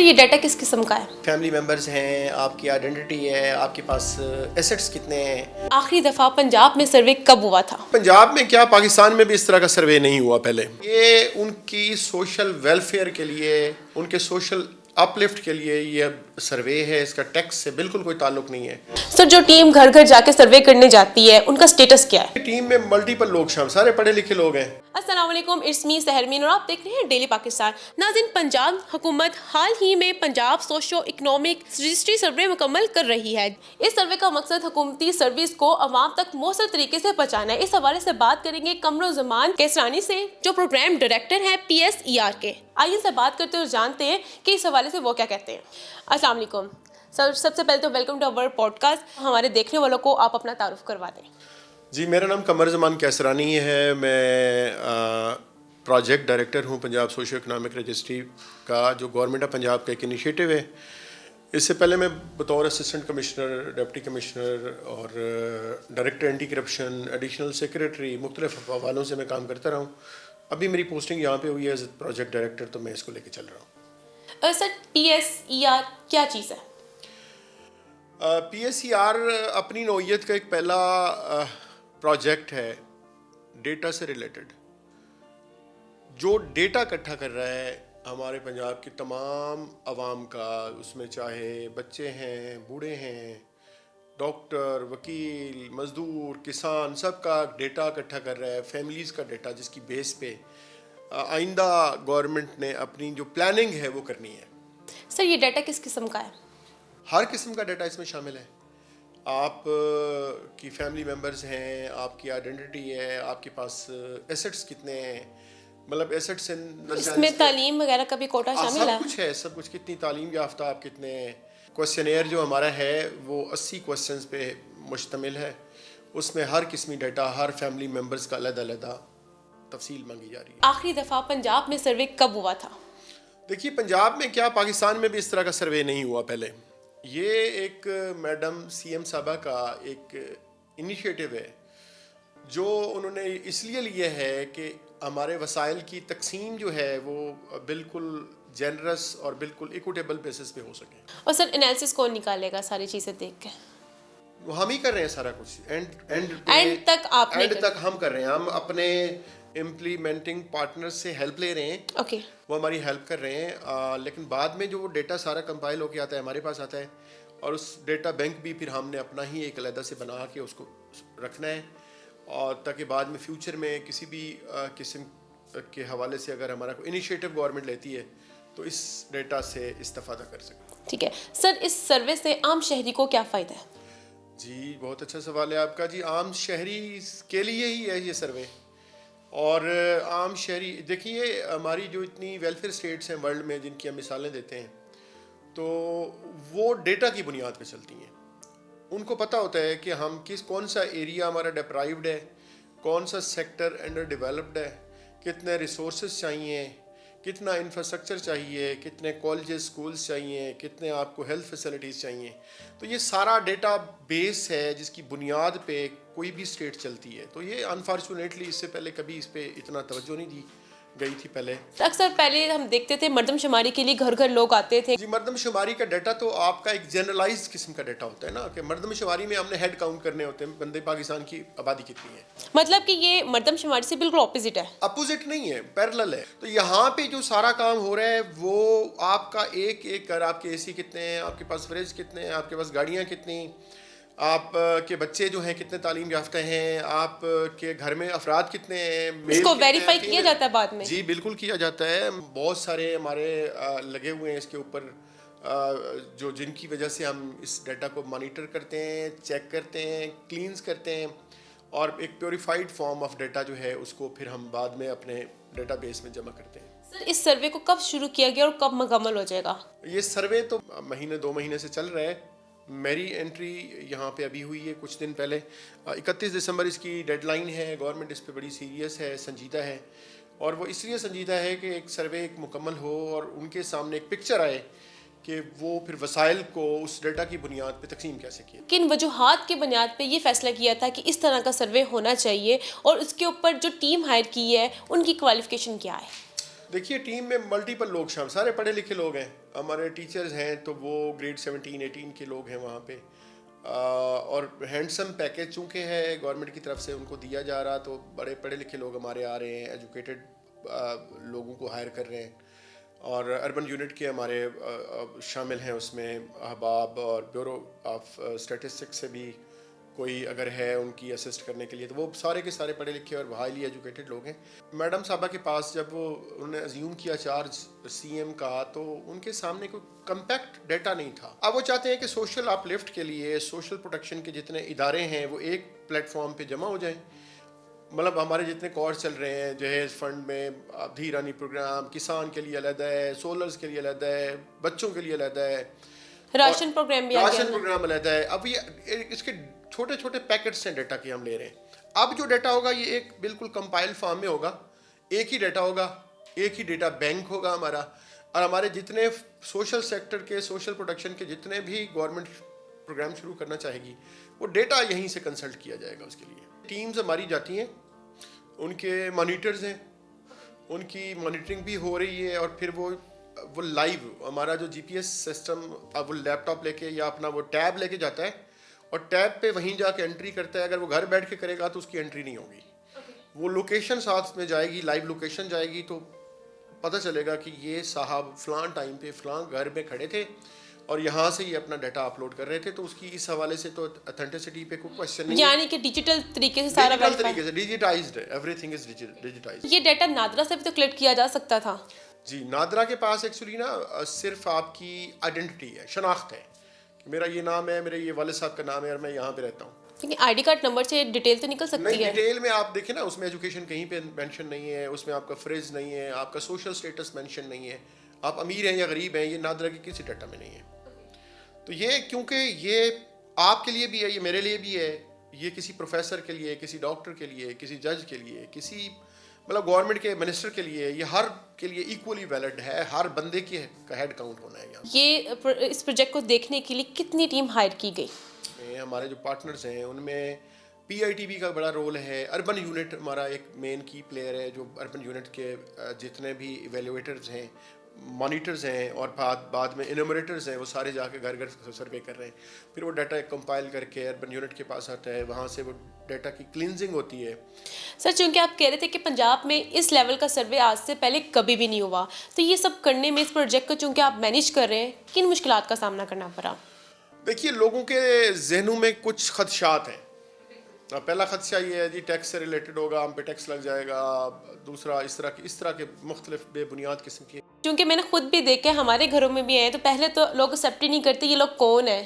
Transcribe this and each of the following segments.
یہ ڈیٹا کس قسم کا ہے؟ فیملی ممبرز ہیں، آپ کی آئیڈینٹی ہے، آپ کے پاس ایسٹس کتنے ہیں. آخری دفعہ پنجاب میں سروے کب ہوا تھا؟ پنجاب میں کیا پاکستان میں بھی اس طرح کا سروے نہیں ہوا پہلے. یہ ان کی سوشل ویلفیئر کے لیے، ان کے سوشل اپ لفٹ کے لیے یہ سروے ہے. اس کا ٹیکس سے بالکل کوئی تعلق نہیں ہے. سر جو ٹیم گھر گھر جا کے سروے کرنے جاتی ہے ان کا سٹیٹس کیا ہے؟ ٹیم میں ملٹیپل لوگ شامل، سارے پڑھے لکھے لوگ ہیں. السلام علیکم، اٹس می سحرمین اور آپ دیکھ رہے ہیں ڈیلی پاکستان. ناظرین، پنجاب حکومت حال ہی میں Punjab socio economic registry survey مکمل کر رہی ہے. اس سروے کا مقصد حکومتی سروس کو عوام تک مؤثر طریقے سے پہنچانا ہے. اس حوالے سے بات کریں گے قمرالزمان کیسرانی سے، جو پروگرام ڈائریکٹر ہیں PSER کے. آئیے سے بات کرتے اور جانتے ہیں کہ اس حوالے سے وہ کیا کہتے ہیں. السلام علیکم سر، سب سے پہلے تو welcome to our podcast. ہمارے دیکھنے والوں کو آپ اپنا تعارف کروا دیں. جی، میرا نام قمرالزمان کیسرانی ہے. میں پروجیکٹ ڈائریکٹر ہوں پنجاب سوشو اکنامک رجسٹری کا، جو گورنمنٹ آف پنجاب کا ایک انیشیٹو ہے. اس سے پہلے میں بطور اسسٹنٹ کمشنر، ڈپٹی کمشنر اور director anti corruption, additional secretary, مختلف حوالوں سے میں کام کرتا رہا ہوں. ابھی میری پوسٹنگ یہاں پہ ہوئی ہے ایز پروجیکٹ ڈائریکٹر، تو میں اس کو لے کے چل رہا ہوں. سر PSER کیا چیز ہے؟ PSER اپنی نوعیت کا ایک پہلا پروجیکٹ ہے ڈیٹا سے ریلیٹڈ، جو ڈیٹا اکٹھا کر رہا ہے ہمارے پنجاب کی تمام عوام کا. اس میں چاہے بچے ہیں، بوڑھے ہیں، ڈاکٹر، وکیل، مزدور، کسان، سب کا ڈیٹا اکٹھا کر رہا ہے. فیملیز کا ڈیٹا، جس کی بیس پہ آئندہ گورنمنٹ نے اپنی جو پلاننگ ہے وہ کرنی ہے. سر یہ ڈیٹا کس قسم کا ہے؟ ہر قسم کا ڈیٹا اس میں شامل ہے. آپ کی فیملی ممبرز ہیں، آپ کی آئیڈینٹی ہے، آپ کے پاس ایسٹس کتنے ہیں، مطلب ایسٹس اس میں تعلیم وغیرہ کا بھی کوٹا شامل ہے؟ سب کچھ ہے، سب کچھ. کتنی تعلیم یافتہ آپ کتنے ہیں. کوشچنیئر جو ہمارا ہے وہ 80 کوشچنز پہ مشتمل ہے. اس میں ہر قسمی ڈیٹا، ہر فیملی ممبرز کا علیحدہ علیحدہ تفصیل مانگی جا رہی ہے. آخری دفعہ پنجاب میں سروے کب ہوا تھا؟ دیکھیے، پنجاب میں کیا پاکستان میں بھی اس طرح کا سروے نہیں ہوا پہلے. یہ ایک میڈم CM صاحبہ کا ایک انیشیٹو ہے، جو انہوں نے اس لیے لیا ہے کہ ہمارے وسائل کی تقسیم جو ہے وہ بالکل جنرس اور بالکل ایکوٹیبل بیسس پہ ہو سکے. اور سر انالیسس کون نکالے گا ساری چیزیں دیکھ کے؟ ہم ہی کر رہے ہیں سارا کچھ. اینڈ تک ہم کر رہے ہیں. ہم اپنے امپلیمنٹنگ پارٹنر سے ہیلپ لے رہے ہیں. اوکے. وہ ہماری ہیلپ کر رہے ہیں. لیکن بعد میں جو وہ ڈیٹا سارا کمپائل ہو کے آتا ہے ہمارے پاس آتا ہے، اور اس ڈیٹا بینک بھی پھر ہم نے اپنا ہی ایک علیحدہ سے بنا کے اس کو رکھنا ہے، اور تاکہ بعد میں فیوچر میں کسی بھی قسم کے حوالے سے اگر ہمارا کوئی انیشیٹو گورنمنٹ لیتی ہے تو اس ڈیٹا سے استفادہ کر سکیں. ٹھیک ہے سر، اس سروے سے عام شہری کو کیا فائدہ ہے؟ جی، بہت اچھا سوال ہے آپ کا. جی، عام شہری کے لیے ہی ہے یہ سروے. اور عام شہری دیکھیے، ہماری جو اتنی ویلفیئر اسٹیٹس ہیں ورلڈ میں جن کی ہم مثالیں دیتے ہیں، تو وہ ڈیٹا کی بنیاد پہ چلتی ہیں. ان کو پتہ ہوتا ہے کہ ہم کون سا ایریا ہمارا ڈیپرائیوڈ ہے، کون سا سیکٹر انڈر ڈیولپڈ ہے، کتنے ریسورسز چاہیے، کتنا انفراسٹرکچر چاہیے، کتنے کالجز، اسکولز چاہیے، کتنے آپ کو ہیلتھ فیسلٹیز چاہیے. تو یہ سارا ڈیٹا بیس ہے جس کی بنیاد پہ کوئی بھی اسٹیٹ چلتی ہے. تو یہ انفارچونیٹلی اس سے پہلے کبھی اس پہ اتنا توجہ نہیں دی گئی تھی پہلے. اکثر پہلے ہم دیکھتے تھے مردم شماری کے لیے گھر گھر لوگ آتے تھے. جی، مردم شماری کا ڈیٹا تو آپ کا ایک جنرلائز قسم کا ڈیٹا ہوتا ہے نا، کہ مردم شماری میں ہم نے ہیڈ کاؤنٹ کرنے ہوتے ہیں، بندے پاکستان کی آبادی کتنی ہے. مطلب کہ یہ مردم شماری سے بالکل اپوزٹ ہے. اپوزٹ نہیں ہے، پیرلل ہے. تو یہاں پہ جو سارا کام ہو رہا ہے وہ آپ کا ایک ایک گھر، آپ کے AC کتنے ہیں، آپ کے پاس فریج کتنے ہیں، آپ کے پاس گاڑیاں کتنی، آپ کے بچے جو ہیں کتنے تعلیم یافتہ ہیں، آپ کے گھر میں افراد کتنے ہیں. اس کو ویریفائی کیا جاتا ہے بعد میں؟ جی بالکل کیا جاتا ہے. بہت سارے ہمارے لگے ہوئے ہیں اس کے اوپر، جو جن کی وجہ سے ہم اس ڈیٹا کو مانیٹر کرتے ہیں، چیک کرتے ہیں، کلینز کرتے ہیں، اور ایک پیوریفائڈ فارم آف ڈیٹا جو ہے اس کو پھر ہم بعد میں اپنے ڈیٹا بیس میں جمع کرتے ہیں. سر اس سروے کو کب شروع کیا گیا اور کب مکمل ہو جائے گا؟ یہ سروے تو مہینے 2 مہینے سے چل رہا ہے. میری انٹری یہاں پہ ابھی ہوئی ہے کچھ دن پہلے. 31 دسمبر اس کی ڈیڈ لائن ہے. گورنمنٹ اس پہ بڑی سیریس ہے، سنجیدہ ہے، اور وہ اس لیے سنجیدہ ہے کہ ایک سروے ایک مکمل ہو اور ان کے سامنے ایک پکچر آئے کہ وہ پھر وسائل کو اس ڈیٹا کی بنیاد پہ تقسیم کیسے کیا. کن وجوہات کی بنیاد پہ یہ فیصلہ کیا تھا کہ اس طرح کا سروے ہونا چاہیے، اور اس کے اوپر جو ٹیم ہائر کی ہے ان کی کوالیفیکیشن کیا ہے؟ دیکھیے ٹیم میں ملٹیپل لوگ شامل، سارے پڑھے لکھے لوگ ہیں. ہمارے ٹیچرز ہیں تو وہ گریڈ 17-18 کے لوگ ہیں وہاں پہ. اور ہینڈسم پیکیج چونکہ ہے گورنمنٹ کی طرف سے ان کو دیا جا رہا، تو بڑے پڑھے لکھے لوگ ہمارے آ رہے ہیں، ایجوکیٹڈ لوگوں کو ہائر کر رہے ہیں. اور اربن یونٹ کے ہمارے شامل ہیں اس میں احباب اور بیورو آف اسٹیٹسٹکس سے بھی کوئی اگر ہے ان کی اسسٹ کرنے کے لیے، تو وہ سارے کے سارے پڑھے لکھے اور ہائیلی ایجوکیٹڈ لوگ ہیں. میڈم صاحبہ کے پاس جب وہ انہوں نے ازیوم کیا چارج سی ایم کا، تو ان کے سامنے کوئی کمپیکٹ ڈیٹا نہیں تھا. اب وہ چاہتے ہیں کہ سوشل اپ لفٹ کے لیے سوشل پروٹیکشن کے جتنے ادارے ہیں وہ ایک پلیٹ فارم پہ جمع ہو جائیں. مطلب ہمارے جتنے کورس چل رہے ہیں جہیز فنڈ میں، دھیرانی پروگرام کسان کے لیے علیحدہ ہے، سولرز کے لیے علیحدہ ہے، بچوں کے لیے علیحدہ ہے، راشن پروگرام بھی راشن پروگرام علیحدہ ہے. اب یہ اس کے چھوٹے چھوٹے پیکٹس ہیں ڈیٹا کے ہم لے رہے ہیں. اب جو ڈیٹا ہوگا یہ ایک بالکل کمپائل فارم میں ہوگا، ایک ہی ڈیٹا ہوگا، ایک ہی ڈیٹا بینک ہوگا ہمارا. اور ہمارے جتنے سوشل سیکٹر کے سوشل پروٹیکشن کے جتنے بھی گورنمنٹ پروگرام شروع کرنا چاہے گی، وہ ڈیٹا یہیں سے کنسلٹ کیا جائے گا. اس کے لیے ٹیمز ہماری جاتی ہیں، ان کے مانیٹرز ہیں، ان کی مانیٹرنگ بھی ہو رہی ہے. اور پھر وہ لائیو ہمارا جو جی پی ایس سسٹم، اب وہ لیپ ٹاپ لے کے یا اپنا وہ ٹیب لے کے جاتا ہے اور ٹیب پہ وہیں جا کے انٹری کرتا ہے. اگر وہ گھر بیٹھ کے کرے گا تو اس کی انٹری نہیں ہوگی. وہ لوکیشن ساتھ میں جائے گی، لائیو لوکیشن جائے گی، تو پتہ چلے گا کہ یہ صاحب فلاں ٹائم پہ فلاں گھر میں کھڑے تھے اور یہاں سے یہ اپنا ڈیٹا اپلوڈ کر رہے تھے. تو اس کی اس حوالے سے تو اتھینٹسٹی پہ کوئی کوشچن نہیں ہے. یعنی کہ ڈیجیٹل طریقے سے سارا ڈیجیٹل طریقے سے ڈیجیٹائزڈ ہے، ایوری تھنگ از ڈیجیٹائزڈ. یہ ڈیٹا نادرا سے بھی تو کلیکٹ کیا جا سکتا تھا. جی نادرا کے پاس ایکچولی نا صرف آپ کی آئیڈینٹی ہے، شناخت ہے کہ میرا یہ نام ہے، میرے یہ والد صاحب کا نام ہے اور میں یہاں پہ رہتا ہوں. لیکن آئی ڈی کارڈ نمبر سے ڈیٹیل تو نکل سکتی نہیں، ہے. ڈیٹیل میں آپ دیکھیں نا، اس میں ایجوکیشن کہیں پہ مینشن نہیں ہے، اس میں آپ کا فریز نہیں ہے، آپ کا سوشل سٹیٹس مینشن نہیں ہے، آپ امیر ہیں یا غریب ہیں، یہ نادرا کی کسی ڈیٹا میں نہیں ہے. تو یہ کیونکہ یہ آپ کے لیے بھی ہے، یہ میرے لیے بھی ہے، یہ کسی پروفیسر کے لیے، کسی ڈاکٹر کے لیے، کسی جج کے لیے، کسی مطلب گورنمنٹ کے منسٹر کے لیے، یہ ہر کے لیے ایکولی ویلڈ ہے. ہر بندے کی کا ہیڈ کاؤنٹ ہونا ہے یہاں. یہ اس پروجیکٹ کو دیکھنے کے لیے کتنی ٹیم ہائر کی گئی؟ ہمارے جو پارٹنرز ہیں ان میں پی آئی ٹی بی کا بڑا رول ہے. اربن یونٹ ہمارا ایک مین کی پلیئر ہے، جو اربن یونٹ کے جتنے بھی ایویلویٹرز ہیں، مانیٹرز ہیں اور بعد میں انومریٹرز ہیں، وہ سارے جا کے گھر گھر سروے کر رہے ہیں. پھر وہ ڈیٹا کمپائل کر کے اربن یونٹ کے پاس آتا ہے، وہاں سے وہ ڈیٹا کی کلینزنگ ہوتی ہے. سر چونکہ آپ کہہ رہے تھے کہ پنجاب میں اس لیول کا سروے آج سے پہلے کبھی بھی نہیں ہوا، تو یہ سب کرنے میں اس پروجیکٹ کو چونکہ آپ مینیج کر رہے ہیں، کن مشکلات کا سامنا کرنا پڑا؟ دیکھیے لوگوں کے ذہنوں میں کچھ خدشات ہیں. پہلا خدشہ یہ ہے جی ٹیکس سے ریلیٹڈ ہوگا، ہم پہ ٹیکس لگ جائے گا. دوسرا اس طرح کے مختلف بے بنیاد قسم کے. چونکہ میں نے خود بھی دیکھا، ہمارے گھروں میں بھی ہیں، تو پہلے تو لوگ ایکسیپٹ ہی نہیں کرتے یہ لوگ کون ہیں،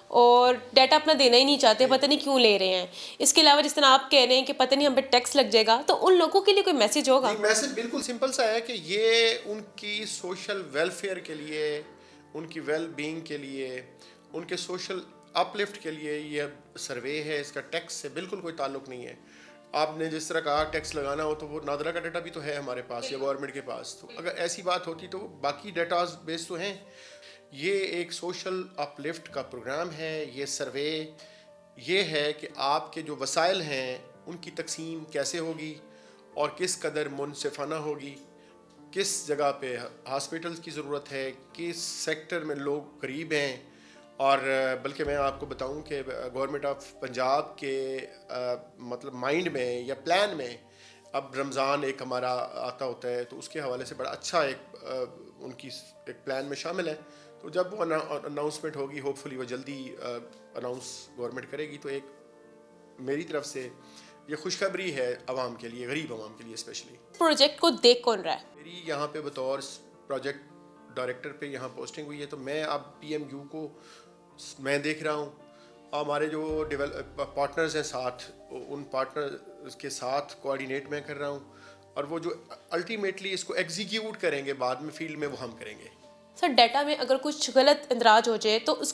اور ڈیٹا اپنا دینا ہی نہیں چاہتے، پتہ نہیں کیوں لے رہے ہیں. اس کے علاوہ جس طرح آپ کہہ رہے ہیں کہ پتہ نہیں ہم پہ ٹیکس لگ جائے گا، تو ان لوگوں کے لیے کوئی میسج ہوگا؟ میسج بالکل سمپل سا ہے کہ یہ ان کی سوشل ویلفیئر کے لیے، ان کی ویل بینگ کے لیے، ان کے سوشل اپ لفٹ کے لیے یہ سروے ہے. اس کا ٹیکس سے بالکل کوئی تعلق نہیں ہے. آپ نے جس طرح کہا ٹیکس لگانا ہو تو وہ نادرا کا ڈیٹا بھی تو ہے ہمارے پاس یا گورنمنٹ کے پاس. تو اگر ایسی بات ہوتی تو باقی ڈیٹاز بیس تو ہیں. یہ ایک سوشل اپ لفٹ کا پروگرام ہے. یہ سروے یہ ہے کہ آپ کے جو وسائل ہیں ان کی تقسیم کیسے ہوگی اور کس قدر منصفانہ ہوگی، کس جگہ پہ ہاسپٹلز کی ضرورت ہے، کس سیکٹر میں لوگ غریب ہیں. اور بلکہ میں آپ کو بتاؤں کہ گورنمنٹ آف پنجاب کے مطلب مائنڈ میں یا پلان میں اب رمضان ایک ہمارا آتا ہوتا ہے، تو اس کے حوالے سے بڑا اچھا ایک ان کی ایک پلان میں شامل ہے. تو جب وہ اناؤنسمنٹ ہوگی، ہوپ فلی وہ جلدی اناؤنس گورنمنٹ کرے گی، تو ایک میری طرف سے یہ خوشخبری ہے عوام کے لیے، غریب عوام کے لیے اسپیشلی. پروجیکٹ کو دیکھ کون رہا ہے؟ میری یہاں پہ بطور پروجیکٹ ڈائریکٹر پہ یہاں پوسٹنگ ہوئی ہے، تو میں اب پی ایم یو کو میں دیکھ رہا ہوں. ہمارے جو پارٹنرز ہیں ساتھ، ان پارٹنر کے ساتھ کوآرڈینیٹ میں کر رہا ہوں. اور وہ جو الٹیمیٹلی اس کو ایگزیکیوٹ کریں گے بعد میں فیلڈ میں، وہ ہم کریں گے. سر ڈیٹا میں اگر کچھ غلط اندراج ہو جائے تو اس